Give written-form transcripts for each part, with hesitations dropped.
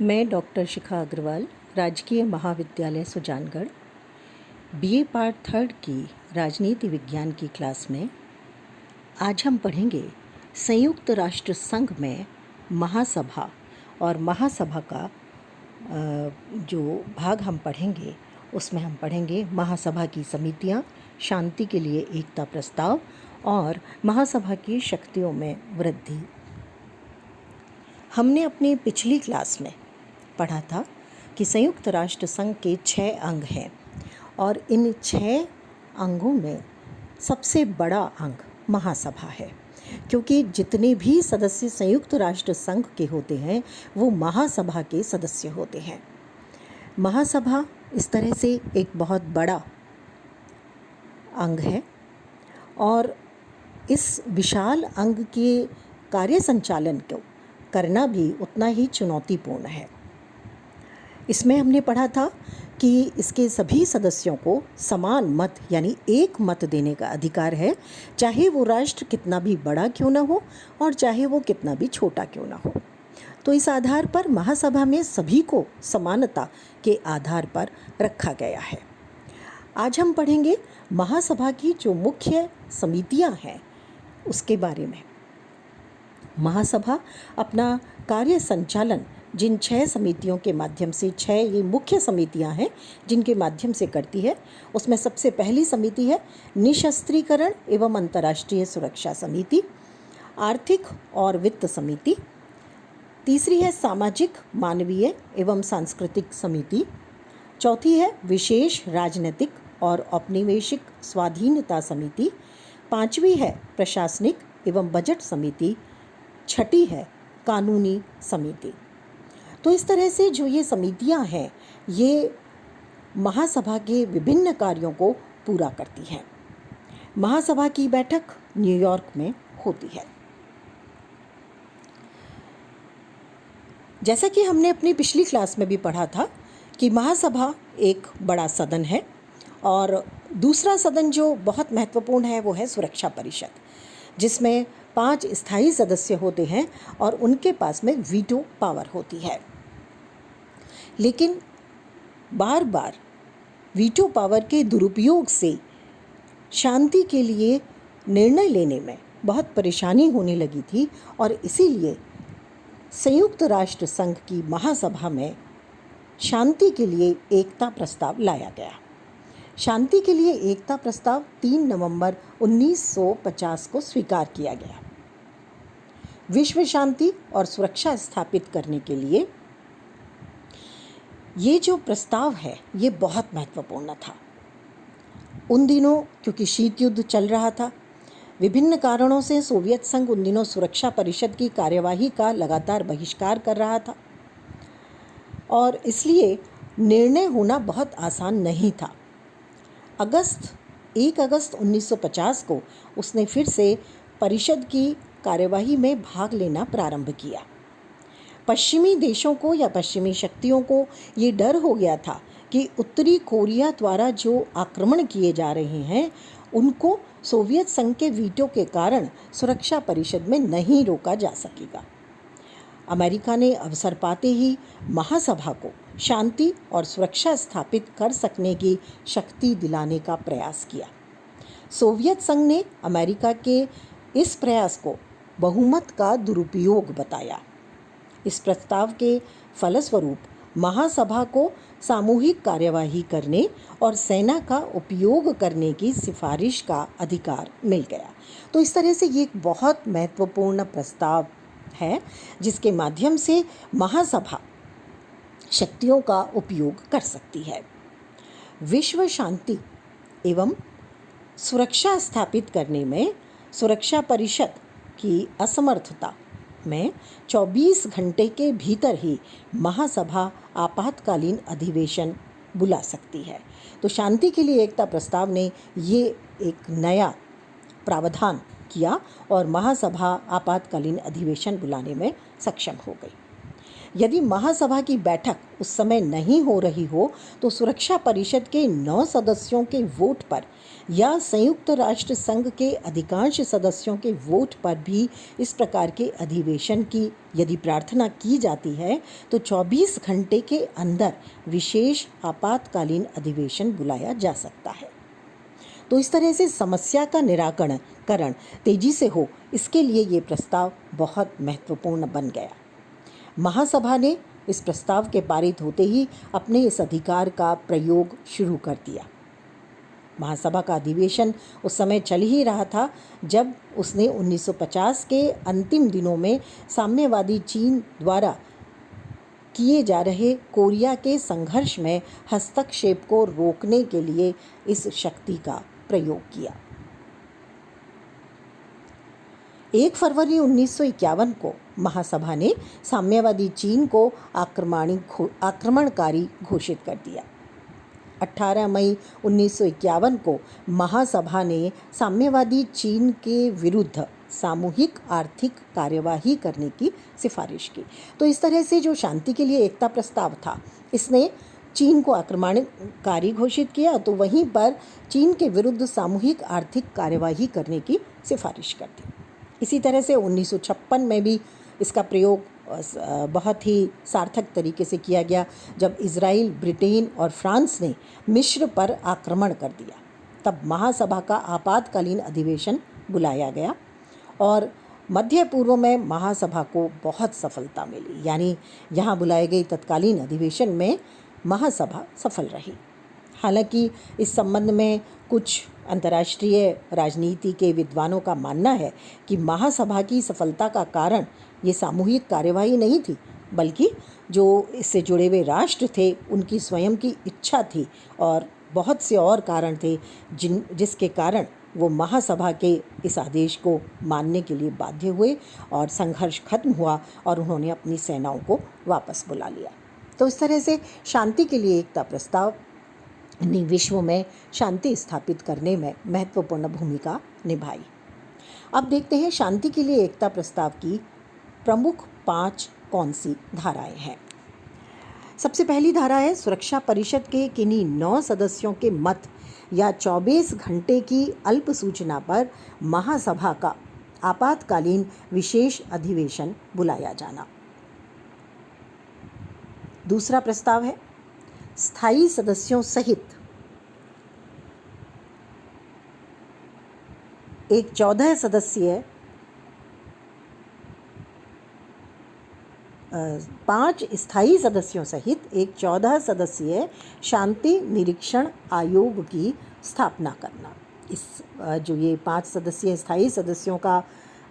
मैं डॉक्टर शिखा अग्रवाल, राजकीय महाविद्यालय सुजानगढ़, बीए पार्ट 3 की राजनीति विज्ञान की क्लास में आज हम पढ़ेंगे संयुक्त राष्ट्र संघ में महासभा। और महासभा का जो भाग हम पढ़ेंगे उसमें हम पढ़ेंगे महासभा की समितियां, शांति के लिए एकता प्रस्ताव और महासभा की शक्तियों में वृद्धि। हमने अपनी पिछली क्लास में पढ़ा था कि संयुक्त राष्ट्र संघ के 6 अंग हैं और इन 6 अंगों में सबसे बड़ा अंग महासभा है, क्योंकि जितने भी सदस्य संयुक्त राष्ट्र संघ के होते हैं वो महासभा के सदस्य होते हैं। महासभा इस तरह से एक बहुत बड़ा अंग है और इस विशाल अंग के कार्य संचालन को करना भी उतना ही चुनौतीपूर्ण है। इसमें हमने पढ़ा था कि इसके सभी सदस्यों को समान मत यानी एक मत देने का अधिकार है, चाहे वो राष्ट्र कितना भी बड़ा क्यों ना हो और चाहे वो कितना भी छोटा क्यों ना हो। तो इस आधार पर महासभा में सभी को समानता के आधार पर रखा गया है। आज हम पढ़ेंगे महासभा की जो मुख्य समितियां हैं उसके बारे में। महासभा अपना कार्य संचालन जिन 6 समितियों के माध्यम से, 6 ये मुख्य समितियां हैं जिनके माध्यम से करती है, उसमें सबसे पहली समिति है निशस्त्रीकरण एवं अंतर्राष्ट्रीय सुरक्षा समिति, आर्थिक और वित्त समिति। तीसरी है सामाजिक, मानवीय एवं सांस्कृतिक समिति। चौथी है विशेष राजनीतिक और औपनिवेशिक स्वाधीनता समिति। 5वीं है प्रशासनिक एवं बजट समिति। 6ठी है कानूनी समिति। तो इस तरह से जो ये समितियां हैं ये महासभा के विभिन्न कार्यों को पूरा करती हैं। महासभा की बैठक न्यूयॉर्क में होती है। जैसा कि हमने अपनी पिछली क्लास में भी पढ़ा था कि महासभा एक बड़ा सदन है और दूसरा सदन जो बहुत महत्वपूर्ण है वो है सुरक्षा परिषद, जिसमें 5 स्थायी सदस्य होते हैं और उनके पास में वीटो पावर होती है। लेकिन बार बार वीटो पावर के दुरुपयोग से शांति के लिए निर्णय लेने में बहुत परेशानी होने लगी थी और इसीलिए संयुक्त राष्ट्र संघ की महासभा में शांति के लिए एकता प्रस्ताव लाया गया। शांति के लिए एकता प्रस्ताव 3 नवंबर 1950 को स्वीकार किया गया। विश्व शांति और सुरक्षा स्थापित करने के लिए ये जो प्रस्ताव है ये बहुत महत्वपूर्ण था। उन दिनों क्योंकि शीत युद्ध चल रहा था, विभिन्न कारणों से सोवियत संघ उन दिनों सुरक्षा परिषद की कार्यवाही का लगातार बहिष्कार कर रहा था और इसलिए निर्णय होना बहुत आसान नहीं था। 1 अगस्त 1950 को उसने फिर से परिषद की कार्यवाही में भाग लेना प्रारंभ किया। पश्चिमी देशों को या पश्चिमी शक्तियों को ये डर हो गया था कि उत्तरी कोरिया द्वारा जो आक्रमण किए जा रहे हैं उनको सोवियत संघ के वीटो के कारण सुरक्षा परिषद में नहीं रोका जा सकेगा। अमेरिका ने अवसर पाते ही महासभा को शांति और सुरक्षा स्थापित कर सकने की शक्ति दिलाने का प्रयास किया। सोवियत संघ ने अमेरिका के इस प्रयास को बहुमत का दुरुपयोग बताया। इस प्रस्ताव के फलस्वरूप महासभा को सामूहिक कार्यवाही करने और सेना का उपयोग करने की सिफारिश का अधिकार मिल गया। तो इस तरह से ये एक बहुत महत्वपूर्ण प्रस्ताव है जिसके माध्यम से महासभा शक्तियों का उपयोग कर सकती है। विश्व शांति एवं सुरक्षा स्थापित करने में सुरक्षा परिषद की असमर्थता में 24 घंटे के भीतर ही महासभा आपातकालीन अधिवेशन बुला सकती है। तो शांति के लिए एकता प्रस्ताव ने ये एक नया प्रावधान किया और महासभा आपातकालीन अधिवेशन बुलाने में सक्षम हो गई। यदि महासभा की बैठक उस समय नहीं हो रही हो तो सुरक्षा परिषद के 9 सदस्यों के वोट पर या संयुक्त राष्ट्र संघ के अधिकांश सदस्यों के वोट पर भी इस प्रकार के अधिवेशन की यदि प्रार्थना की जाती है तो 24 घंटे के अंदर विशेष आपातकालीन अधिवेशन बुलाया जा सकता है। तो इस तरह से समस्या का निराकरण तेजी से हो, इसके लिए ये प्रस्ताव बहुत महत्वपूर्ण बन गया। महासभा ने इस प्रस्ताव के पारित होते ही अपने इस अधिकार का प्रयोग शुरू कर दिया। महासभा का अधिवेशन उस समय चल ही रहा था जब उसने 1950 के अंतिम दिनों में साम्यवादी चीन द्वारा किए जा रहे कोरिया के संघर्ष में हस्तक्षेप को रोकने के लिए इस शक्ति का प्रयोग किया। 1 फरवरी 1951 को महासभा ने साम्यवादी चीन को आक्रमणकारी घोषित कर दिया। 18 मई 1951 को महासभा ने साम्यवादी चीन के विरुद्ध सामूहिक आर्थिक कार्यवाही करने की सिफारिश की। तो इस तरह से जो शांति के लिए एकता प्रस्ताव था, इसने चीन को आक्रमणकारी घोषित किया, तो वहीं पर चीन के विरुद्ध सामूहिक आर्थिक कार्यवाही करने की सिफारिश कर दी। इसी तरह से 1956 में भी इसका प्रयोग बहुत ही सार्थक तरीके से किया गया जब इजराइल, ब्रिटेन और फ्रांस ने मिस्र पर आक्रमण कर दिया। तब महासभा का आपातकालीन अधिवेशन बुलाया गया और मध्य पूर्व में महासभा को बहुत सफलता मिली, यानी यहाँ बुलाए गए तत्कालीन अधिवेशन में महासभा सफल रही। हालांकि इस संबंध में कुछ अंतर्राष्ट्रीय राजनीति के विद्वानों का मानना है कि महासभा की सफलता का कारण ये सामूहिक कार्यवाही नहीं थी, बल्कि जो इससे जुड़े हुए राष्ट्र थे उनकी स्वयं की इच्छा थी और बहुत से और कारण थे जिसके कारण वो महासभा के इस आदेश को मानने के लिए बाध्य हुए और संघर्ष खत्म हुआ और उन्होंने अपनी सेनाओं को वापस बुला लिया। तो इस तरह से शांति के लिए एकता प्रस्ताव ने विश्व में शांति स्थापित करने में महत्वपूर्ण भूमिका निभाई। अब देखते हैं शांति के लिए एकता प्रस्ताव की प्रमुख 5 कौन सी धाराएं हैं। सबसे पहली धारा है सुरक्षा परिषद के किन्हीं 9 सदस्यों के मत या 24 घंटे की अल्प सूचना पर महासभा का आपातकालीन विशेष अधिवेशन बुलाया जाना। दूसरा प्रस्ताव है स्थायी सदस्यों सहित एक 14 सदस्यीय 5 स्थायी सदस्यों सहित एक 14 सदस्यीय शांति निरीक्षण आयोग की स्थापना करना। इस जो ये 5 सदस्यीय स्थायी सदस्यों का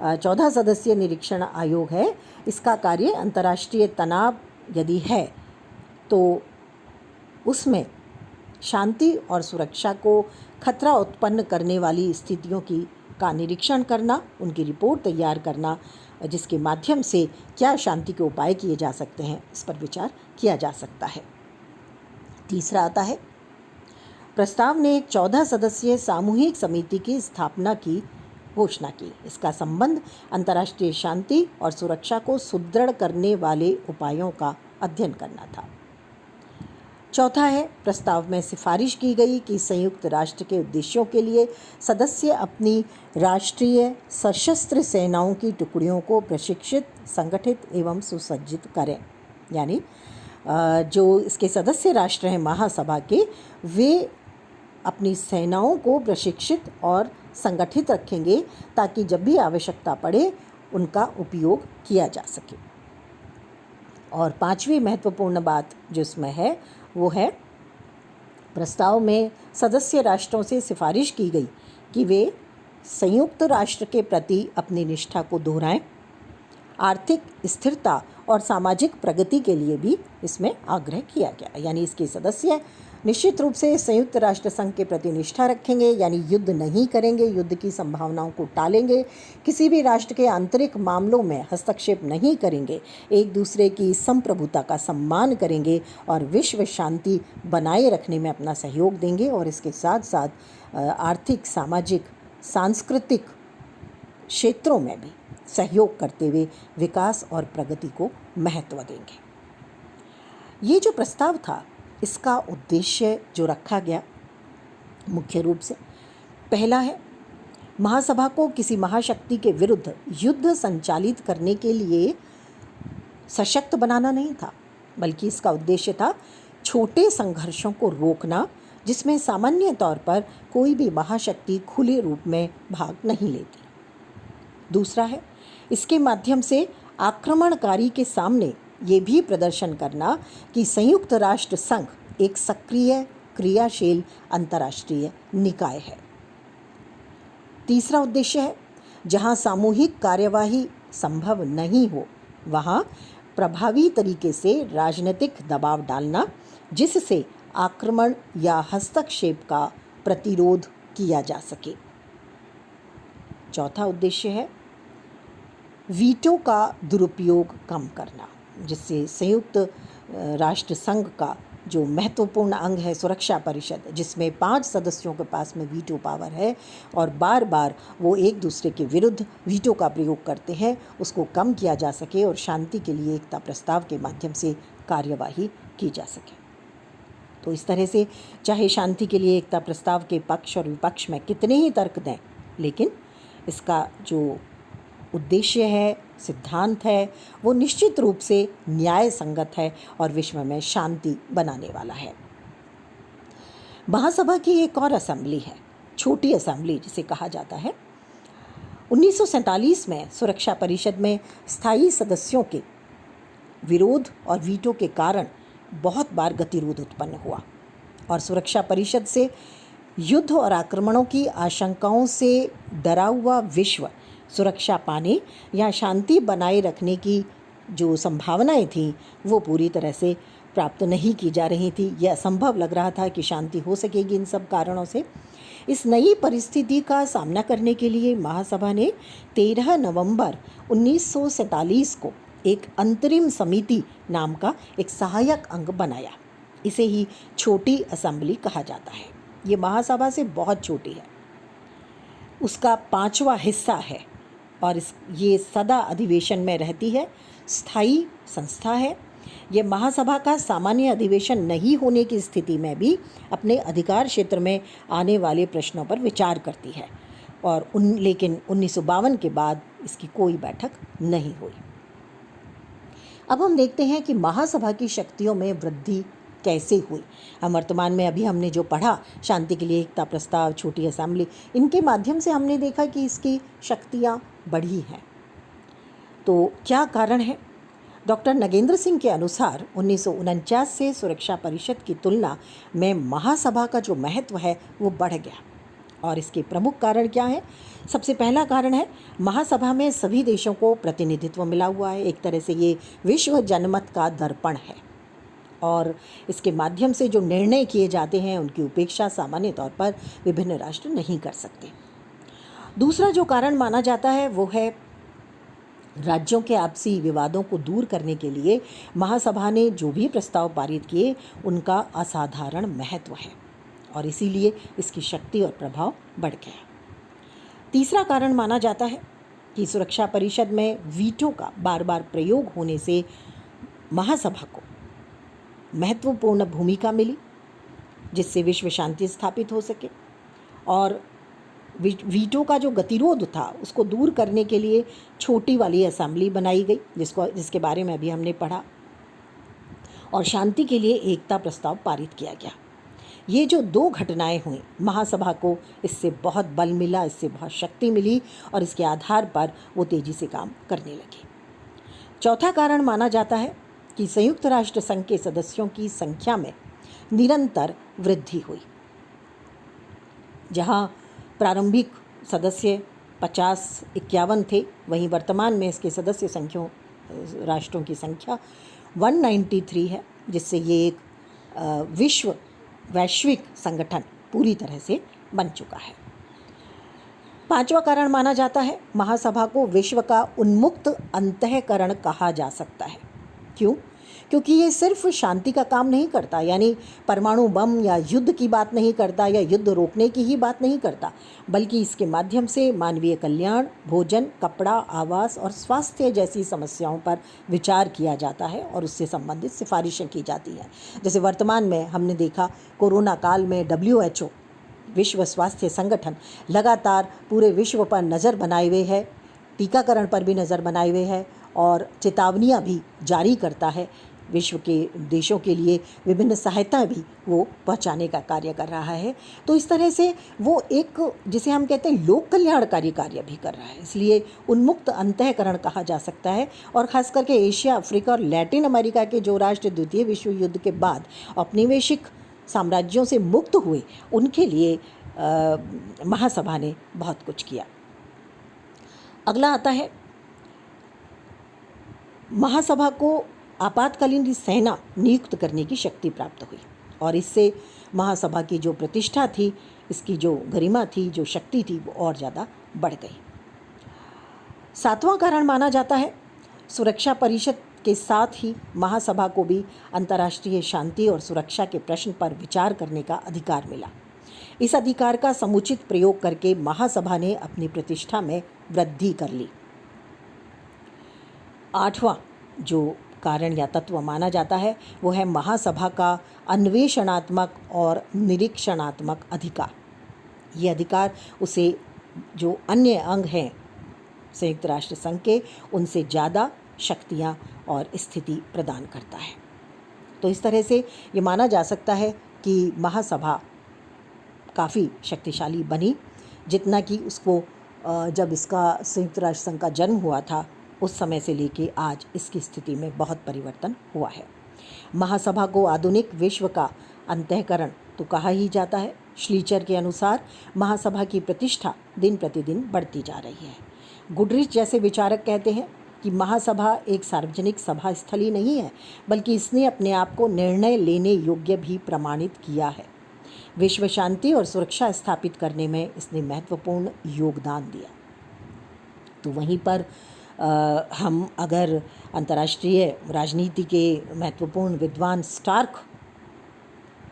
14 सदस्यीय निरीक्षण आयोग है, इसका कार्य अंतर्राष्ट्रीय तनाव यदि है तो उसमें शांति और सुरक्षा को खतरा उत्पन्न करने वाली स्थितियों का निरीक्षण करना, उनकी रिपोर्ट तैयार करना, जिसके माध्यम से क्या शांति के उपाय किए जा सकते हैं, इस पर विचार किया जा सकता है। तीसरा आता है प्रस्ताव ने एक 14 सदस्यीय सामूहिक समिति की स्थापना की घोषणा की। इसका संबंध अंतर्राष्ट्रीय शांति और सुरक्षा को सुदृढ़ करने वाले उपायों का अध्ययन करना था। चौथा है प्रस्ताव में सिफारिश की गई कि संयुक्त राष्ट्र के उद्देश्यों के लिए सदस्य अपनी राष्ट्रीय सशस्त्र सेनाओं की टुकड़ियों को प्रशिक्षित, संगठित एवं सुसज्जित करें। यानी जो इसके सदस्य राष्ट्र हैं महासभा के, वे अपनी सेनाओं को प्रशिक्षित और संगठित रखेंगे ताकि जब भी आवश्यकता पड़े उनका उपयोग किया जा सके। और 5वीं महत्वपूर्ण बात जो इसमें है वो है प्रस्ताव में सदस्य राष्ट्रों से सिफारिश की गई कि वे संयुक्त राष्ट्र के प्रति अपनी निष्ठा को दोहराएं। आर्थिक स्थिरता और सामाजिक प्रगति के लिए भी इसमें आग्रह किया गया। यानी इसके सदस्य निश्चित रूप से संयुक्त राष्ट्र संघ के प्रति निष्ठा रखेंगे, यानी युद्ध नहीं करेंगे, युद्ध की संभावनाओं को टालेंगे, किसी भी राष्ट्र के आंतरिक मामलों में हस्तक्षेप नहीं करेंगे, एक दूसरे की संप्रभुता का सम्मान करेंगे और विश्व शांति बनाए रखने में अपना सहयोग देंगे और इसके साथ साथ आर्थिक, सामाजिक, सांस्कृतिक क्षेत्रों में भी सहयोग करते हुए विकास और प्रगति को महत्व देंगे। ये जो प्रस्ताव था, इसका उद्देश्य जो रखा गया मुख्य रूप से पहला है, महासभा को किसी महाशक्ति के विरुद्ध युद्ध संचालित करने के लिए सशक्त बनाना नहीं था, बल्कि इसका उद्देश्य था छोटे संघर्षों को रोकना, जिसमें सामान्य तौर पर कोई भी महाशक्ति खुले रूप में भाग नहीं लेती। दूसरा है, इसके माध्यम से आक्रमणकारी के सामने ये भी प्रदर्शन करना कि संयुक्त राष्ट्र संघ एक सक्रिय क्रियाशील अंतर्राष्ट्रीय निकाय है। तीसरा उद्देश्य है, जहां सामूहिक कार्यवाही संभव नहीं हो वहां प्रभावी तरीके से राजनीतिक दबाव डालना, जिससे आक्रमण या हस्तक्षेप का प्रतिरोध किया जा सके। चौथा उद्देश्य है वीटो का दुरुपयोग कम करना, जिससे संयुक्त राष्ट्र संघ का जो महत्वपूर्ण अंग है सुरक्षा परिषद, जिसमें 5 सदस्यों के पास में वीटो पावर है और बार बार वो एक दूसरे के विरुद्ध वीटो का प्रयोग करते हैं, उसको कम किया जा सके और शांति के लिए एकता प्रस्ताव के माध्यम से कार्यवाही की जा सके। तो इस तरह से चाहे शांति के लिए एकता प्रस्ताव के पक्ष और विपक्ष में कितने ही तर्क दें, लेकिन इसका जो उद्देश्य है, सिद्धांत है, वो निश्चित रूप से न्याय संगत है और विश्व में शांति बनाने वाला है। महासभा की एक और असेंबली है, छोटी असेंबली जिसे कहा जाता है। 1947 में सुरक्षा परिषद में स्थायी सदस्यों के विरोध और वीटो के कारण बहुत बार गतिरोध उत्पन्न हुआ और सुरक्षा परिषद से युद्ध और आक्रमणों की आशंकाओं से डरा हुआ विश्व सुरक्षा पाने या शांति बनाए रखने की जो संभावनाएं थीं वो पूरी तरह से प्राप्त नहीं की जा रही थी। यह असंभव लग रहा था कि शांति हो सकेगी इन सब कारणों से। इस नई परिस्थिति का सामना करने के लिए महासभा ने 13 नवंबर 1947 को एक अंतरिम समिति नाम का एक सहायक अंग बनाया। इसे ही छोटी असेंबली कहा जाता है। ये महासभा से बहुत छोटी है, उसका 5वां हिस्सा है और ये सदा अधिवेशन में रहती है, स्थायी संस्था है। ये महासभा का सामान्य अधिवेशन नहीं होने की स्थिति में भी अपने अधिकार क्षेत्र में आने वाले प्रश्नों पर विचार करती है और लेकिन 1952 के बाद इसकी कोई बैठक नहीं हुई। अब हम देखते हैं कि महासभा की शक्तियों में वृद्धि कैसे हुई। हम वर्तमान में अभी हमने जो पढ़ा, शांति के लिए एकता प्रस्ताव, छोटी असेंबली, इनके माध्यम से हमने देखा कि इसकी शक्तियाँ बढ़ी हैं। तो क्या कारण है? डॉक्टर नगेंद्र सिंह के अनुसार 1949 से सुरक्षा परिषद की तुलना में महासभा का जो महत्व है वो बढ़ गया और इसके प्रमुख कारण क्या है? सबसे पहला कारण है महासभा में सभी देशों को प्रतिनिधित्व मिला हुआ है। एक तरह से ये विश्व जनमत का दर्पण है और इसके माध्यम से जो निर्णय किए जाते हैं उनकी उपेक्षा सामान्य तौर पर विभिन्न राष्ट्र नहीं कर सकते। दूसरा जो कारण माना जाता है वो है राज्यों के आपसी विवादों को दूर करने के लिए महासभा ने जो भी प्रस्ताव पारित किए उनका असाधारण महत्व है और इसीलिए इसकी शक्ति और प्रभाव बढ़ गया। तीसरा कारण माना जाता है कि सुरक्षा परिषद में वीटो का बार बार प्रयोग होने से महासभा को महत्वपूर्ण भूमिका मिली, जिससे विश्व शांति स्थापित हो सके और वीटो का जो गतिरोध था उसको दूर करने के लिए छोटी वाली असेंबली बनाई गई, जिसके बारे में अभी हमने पढ़ा, और शांति के लिए एकता प्रस्ताव पारित किया गया। ये जो 2 घटनाएं हुई, महासभा को इससे बहुत बल मिला, इससे बहुत शक्ति मिली और इसके आधार पर वो तेजी से काम करने लगे। चौथा कारण माना जाता है कि संयुक्त राष्ट्र संघ के सदस्यों की संख्या में निरंतर वृद्धि हुई। जहां प्रारंभिक सदस्य 50-51 थे, वहीं वर्तमान में इसके सदस्य राष्ट्रों की संख्या 193 है, जिससे ये एक वैश्विक संगठन पूरी तरह से बन चुका है। 5वां कारण माना जाता है महासभा को विश्व का उन्मुक्त अंतःकरण कहा जा सकता है। क्यों? क्योंकि ये सिर्फ शांति का काम नहीं करता, यानी परमाणु बम या युद्ध की बात नहीं करता या युद्ध रोकने की ही बात नहीं करता, बल्कि इसके माध्यम से मानवीय कल्याण, भोजन, कपड़ा, आवास और स्वास्थ्य जैसी समस्याओं पर विचार किया जाता है और उससे संबंधित सिफारिशें की जाती हैं। जैसे वर्तमान में हमने देखा, कोरोना काल में WHO, विश्व स्वास्थ्य संगठन, लगातार पूरे विश्व पर नज़र बनाए हुए है, टीकाकरण पर भी नज़र बनाए हुए है और चेतावनियाँ भी जारी करता है। विश्व के देशों के लिए विभिन्न सहायता भी वो पहुंचाने का कार्य कर रहा है। तो इस तरह से वो एक, जिसे हम कहते हैं, लोक कल्याणकारी कार्य भी कर रहा है। इसलिए उन्मुक्त अंतःकरण कहा जा सकता है। और ख़ास करके एशिया, अफ्रीका और लैटिन अमेरिका के जो राष्ट्र द्वितीय विश्व युद्ध के बाद औपनिवेशिक साम्राज्यों से मुक्त हुए, उनके लिए महासभा ने बहुत कुछ किया। अगला आता है, महासभा को आपातकालीन सेना नियुक्त करने की शक्ति प्राप्त हुई और इससे महासभा की जो प्रतिष्ठा थी, इसकी जो गरिमा थी, जो शक्ति थी, वो और ज़्यादा बढ़ गई। 7वां कारण माना जाता है, सुरक्षा परिषद के साथ ही महासभा को भी अंतर्राष्ट्रीय शांति और सुरक्षा के प्रश्न पर विचार करने का अधिकार मिला। इस अधिकार का समुचित प्रयोग करके महासभा ने अपनी प्रतिष्ठा में वृद्धि कर ली। 8वां जो कारण या तत्व माना जाता है, वो है महासभा का अन्वेषणात्मक और निरीक्षणात्मक अधिकार। ये अधिकार उसे जो अन्य अंग हैं संयुक्त राष्ट्र संघ के, उनसे ज़्यादा शक्तियाँ और स्थिति प्रदान करता है। तो इस तरह से ये माना जा सकता है कि महासभा काफ़ी शक्तिशाली बनी, जितना कि उसको जब इसका संयुक्त राष्ट्र संघ का जन्म हुआ था, उस समय से लेके आज इसकी स्थिति में बहुत परिवर्तन हुआ है। महासभा को आधुनिक विश्व का अंतःकरण तो कहा ही जाता है। श्लीचर के अनुसार महासभा की प्रतिष्ठा दिन प्रतिदिन बढ़ती जा रही है। गुडरिच जैसे विचारक कहते हैं कि महासभा एक सार्वजनिक सभा स्थली नहीं है, बल्कि इसने अपने आप को निर्णय लेने योग्य भी प्रमाणित किया है। विश्व शांति और सुरक्षा स्थापित करने में इसने महत्वपूर्ण योगदान दिया। तो वहीं पर हम अगर अंतर्राष्ट्रीय राजनीति के महत्वपूर्ण विद्वान स्टार्क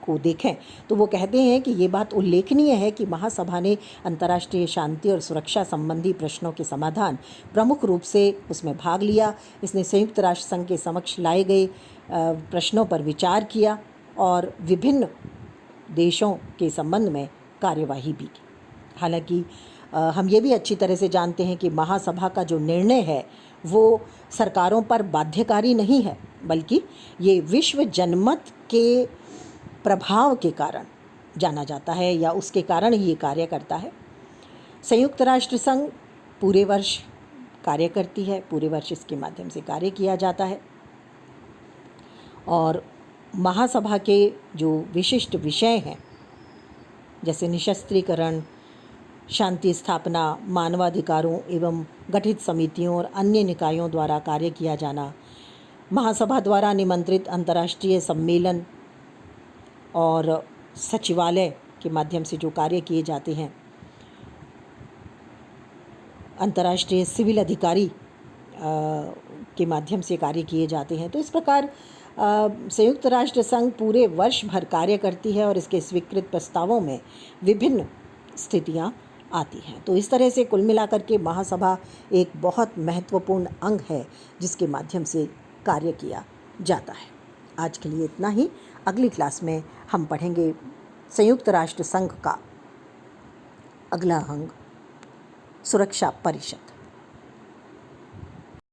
को देखें, तो वो कहते हैं कि ये बात उल्लेखनीय है कि महासभा ने अंतर्राष्ट्रीय शांति और सुरक्षा संबंधी प्रश्नों के समाधान प्रमुख रूप से उसमें भाग लिया। इसने संयुक्त राष्ट्र संघ के समक्ष लाए गए प्रश्नों पर विचार किया और विभिन्न देशों के संबंध में कार्यवाही भी की। हालांकि हम ये भी अच्छी तरह से जानते हैं कि महासभा का जो निर्णय है वो सरकारों पर बाध्यकारी नहीं है, बल्कि ये विश्व जनमत के प्रभाव के कारण जाना जाता है या उसके कारण ही ये कार्य करता है। संयुक्त राष्ट्र संघ पूरे वर्ष कार्य करती है, पूरे वर्ष इसके माध्यम से कार्य किया जाता है और महासभा के जो विशिष्ट विषय हैं, जैसे निशस्त्रीकरण, शांति स्थापना, मानवाधिकारों एवं गठित समितियों और अन्य निकायों द्वारा कार्य किया जाना, महासभा द्वारा निमंत्रित अंतर्राष्ट्रीय सम्मेलन और सचिवालय के माध्यम से जो कार्य किए जाते हैं, अंतर्राष्ट्रीय सिविल अधिकारी के माध्यम से कार्य किए जाते हैं। तो इस प्रकार संयुक्त राष्ट्र संघ पूरे वर्ष भर कार्य करती है और इसके स्वीकृत प्रस्तावों में विभिन्न स्थितियां आती हैं। तो इस तरह से कुल मिलाकर के महासभा एक बहुत महत्वपूर्ण अंग है जिसके माध्यम से कार्य किया जाता है। आज के लिए इतना ही। अगली क्लास में हम पढ़ेंगे संयुक्त राष्ट्र संघ का अगला अंग, सुरक्षा परिषद।